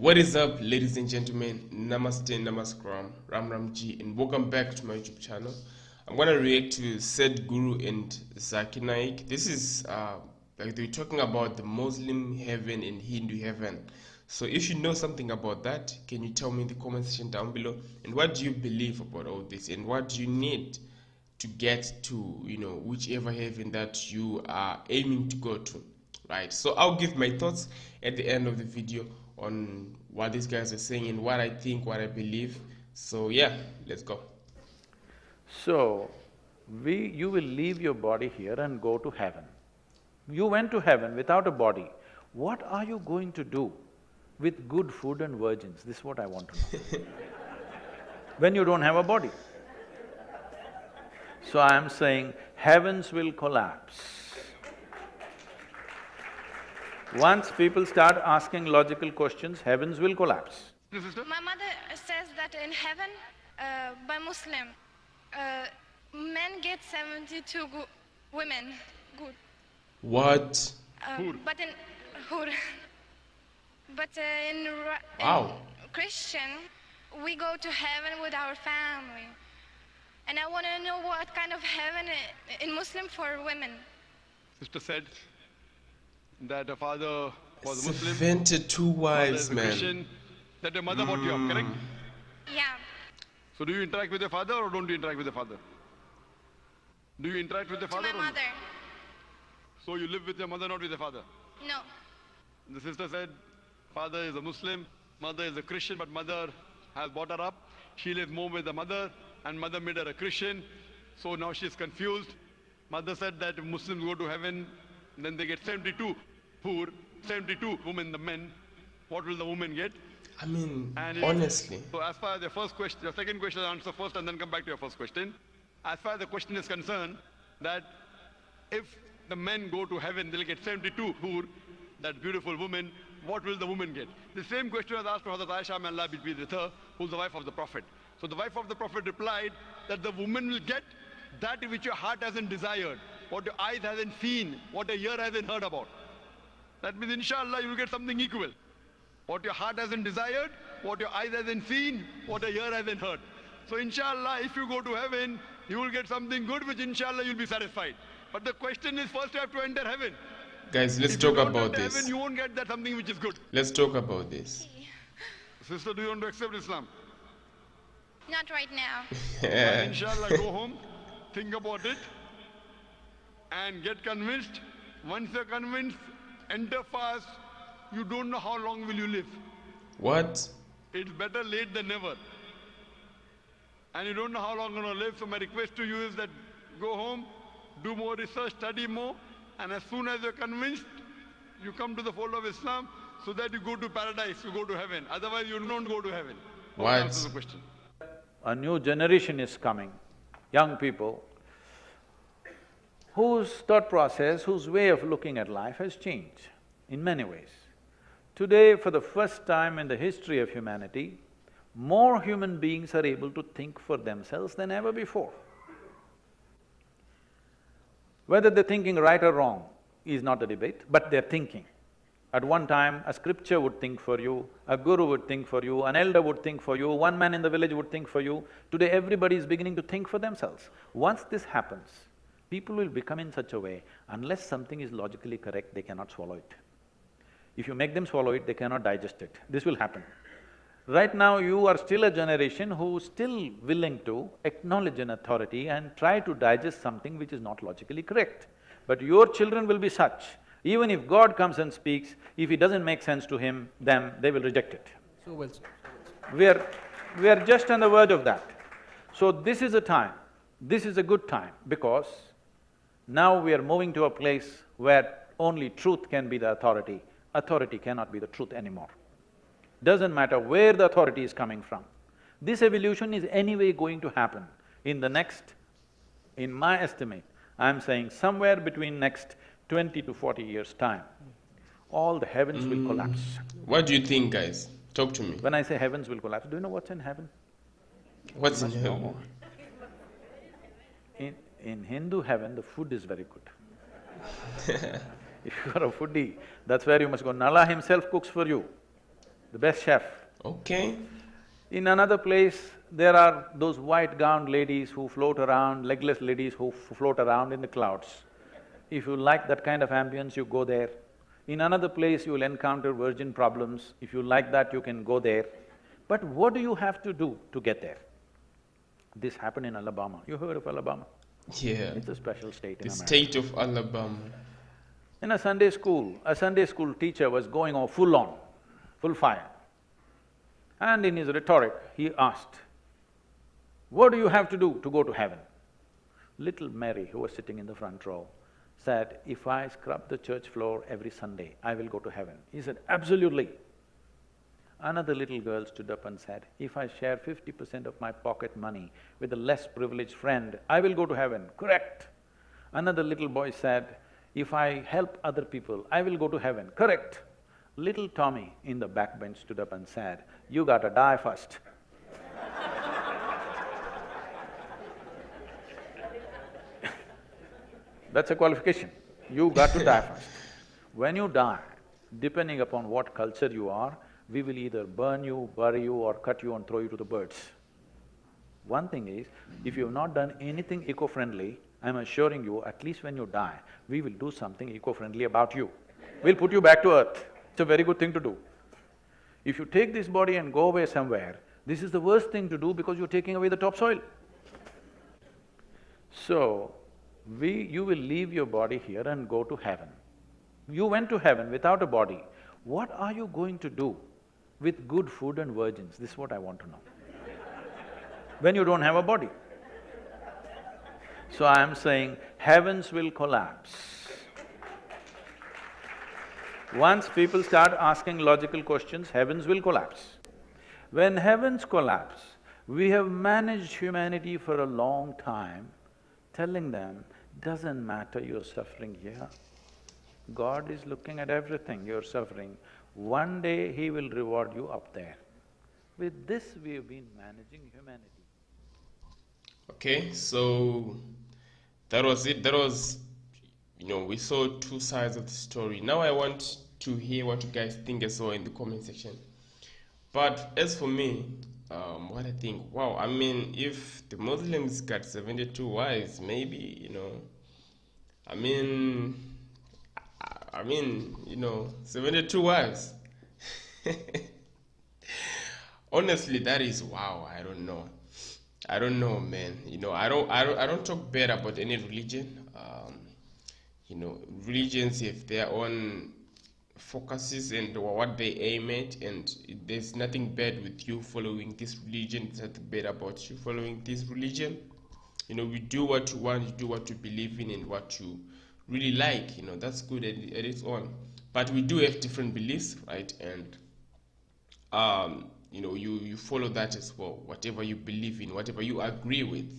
What is up, ladies and gentlemen? Namaste, Namaskram, Ram Ram Ji, and welcome back to my YouTube channel. I'm gonna react to Sadhguru and Zakir Naik. This is like they're talking about the Muslim heaven and Hindu heaven. So if you know something about that, can you tell me in the comment section down below? And what do you believe about all this? And what do you need to get to, whichever heaven that you are aiming to go to? Right, so I'll give my thoughts at the end of the video on what these guys are saying and what I think, what I believe. So yeah, let's go. So, you will leave your body here and go to heaven. You went to heaven without a body. What are you going to do with good food and virgins? This is what I want to know. When you don't have a body. So I am saying, heavens will collapse. Once people start asking logical questions, heavens will collapse. My mother says that in heaven, by Muslim, men get 72 women, good. What? But in hur. But Wow. in Christian, we go to heaven with our family. And I want to know what kind of heaven in Muslim for women. Sister said that her father was a Muslim, 72 mother wives, is a man. Christian, that your mother brought you up, correct? Yeah. So do you interact with your father or don't you interact with your father? Do you interact with your To father my or no? mother. So you live with your mother, not with your father? No. The sister said, father is a Muslim, mother is a Christian, but mother has brought her up. She lives more with the mother, and mother made her a Christian, so now she's confused. Mother said that if Muslims go to heaven, then they get 72 poor, 72 women, the men. What will the women get? I mean, And honestly. So as far as your first question, your second question, I'll answer first and then come back to your first question. As far as the question is concerned, that if the men go to heaven, they'll get 72 poor, that beautiful woman, what will the woman get? The same question was asked to Hazrat Aisha, may Allah be pleased with her, who's the wife of the Prophet. So the wife of the Prophet replied that the woman will get that which your heart hasn't desired, what your eyes hasn't seen, what your ear hasn't heard about. That means inshallah you will get something equal. What your heart hasn't desired, what your eyes hasn't seen, what your ear hasn't heard. So inshallah if you go to heaven, you will get something good which inshallah you'll be satisfied. But the question is first you have to enter heaven. Guys, let's If you talk don't about enter this. heaven, you won't get that something which is good. Let's talk about this. Sister, do you want to accept Islam? Not right now. Inshallah go home, think about it and get convinced. Once you're convinced, enter fast. You don't know how long will you live. What? It's better late than never. And you don't know how long you're going to live. So my request to you is that go home, do more research, study more, and as soon as you're convinced, you come to the fold of Islam so that you go to paradise, you go to heaven. Otherwise you don't go to heaven. Hope that answers the question. A new generation is coming, young people, whose thought process, whose way of looking at life has changed in many ways. Today, for the first time in the history of humanity, more human beings are able to think for themselves than ever before. Whether they're thinking right or wrong is not a debate, but they're thinking. At one time, a scripture would think for you, a guru would think for you, an elder would think for you, one man in the village would think for you. Today, everybody is beginning to think for themselves. Once this happens, people will become in such a way, unless something is logically correct, they cannot swallow it. If you make them swallow it, they cannot digest it. This will happen. Right now, you are still a generation who's still willing to acknowledge an authority and try to digest something which is not logically correct. But your children will be such, even if God comes and speaks, if it doesn't make sense to them, they will reject it. So well, sir. We are just on the verge of that. So this is a time, this is a good time, because now we are moving to a place where only truth can be the authority. Authority cannot be the truth anymore. Doesn't matter where the authority is coming from. This evolution is anyway going to happen in the next, in my estimate, I'm saying somewhere between next 20 to 40 years' time, all the heavens will collapse. What do you think, guys? Talk to me. When I say heavens will collapse, do you know what's in heaven? What's in Must know heaven? more. In Hindu heaven, the food is very good. If you are a foodie, that's where you must go. Nala himself cooks for you. the best chef. Okay. In another place, there are those white-gowned ladies who float around, legless ladies who float around in the clouds. If you like that kind of ambience, you go there. In another place, you will encounter virgin problems. If you like that, you can go there. But what do you have to do to get there? This happened in Alabama. You heard of Alabama? Yeah. It's a special state in The America. state of Alabama. In a Sunday school teacher was going on full fire. And in his rhetoric, he asked, "What do you have to do to go to heaven?" Little Mary, who was sitting in the front row, said, "If I scrub the church floor every Sunday, I will go to heaven." He said, "Absolutely." Another little girl stood up and said, "If I share 50% of my pocket money with a less privileged friend, I will go to heaven." Correct. Another little boy said, "If I help other people, I will go to heaven." Correct. Little Tommy in the backbench stood up and said, "You gotta die first." That's a qualification. You got to die first. When you die, depending upon what culture you are, we will either burn you, bury you, or cut you and throw you to the birds. One thing is, if you have not done anything eco-friendly, I'm assuring you, at least when you die, we will do something eco-friendly about you. We'll put you back to earth. It's a very good thing to do. If you take this body and go away somewhere, this is the worst thing to do because you're taking away the topsoil. So, you will leave your body here and go to heaven. You went to heaven without a body. What are you going to do with good food and virgins? This is what I want to know. When you don't have a body. So I am saying, heavens will collapse. Once people start asking logical questions, heavens will collapse. When heavens collapse, we have managed humanity for a long time, telling them, doesn't matter you're suffering here. God is looking at everything you're suffering. One day He will reward you up there. With this, we have been managing humanity. Okay, so that was it. That was, we saw two sides of the story. Now I want to hear what you guys think as well in the comment section. But as for me, what I think, wow, I mean, if the Muslims got 72 wives, maybe, I mean, 72 wives. Honestly, that is wow. I don't know. I don't know, man. I don't talk bad about any religion. Religions have their own focuses and what they aim at, and there's nothing bad with you following this religion. There's nothing bad about you following this religion. We do what you want, you do what you believe in and what you really like, that's good at its own. But we do have different beliefs, right? And you follow that as well, whatever you believe in, whatever you agree with.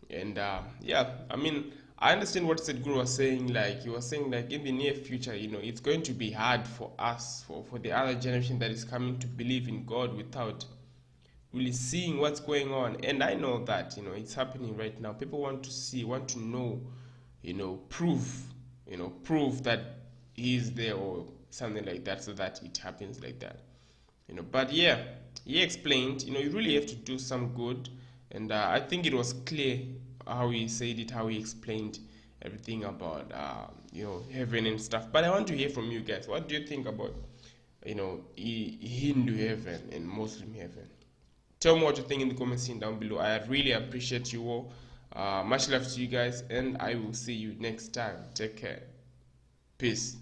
And yeah, I mean, I understand what Sadhguru was saying. Like, he was saying, like, in the near future, it's going to be hard for us, for the other generation that is coming, to believe in God without really seeing what's going on. And I know that, it's happening right now. People want to see, want to know, proof that He is there or something like that, so that it happens like that. But yeah, he explained, you really have to do some good. And I think it was clear how he said it, how he explained everything about, heaven and stuff. But I want to hear from you guys. What do you think about, Hindu heaven and Muslim heaven? Tell me what you think in the comment section down below. I really appreciate you all. Much love to you guys, and I will see you next time. Take care. Peace.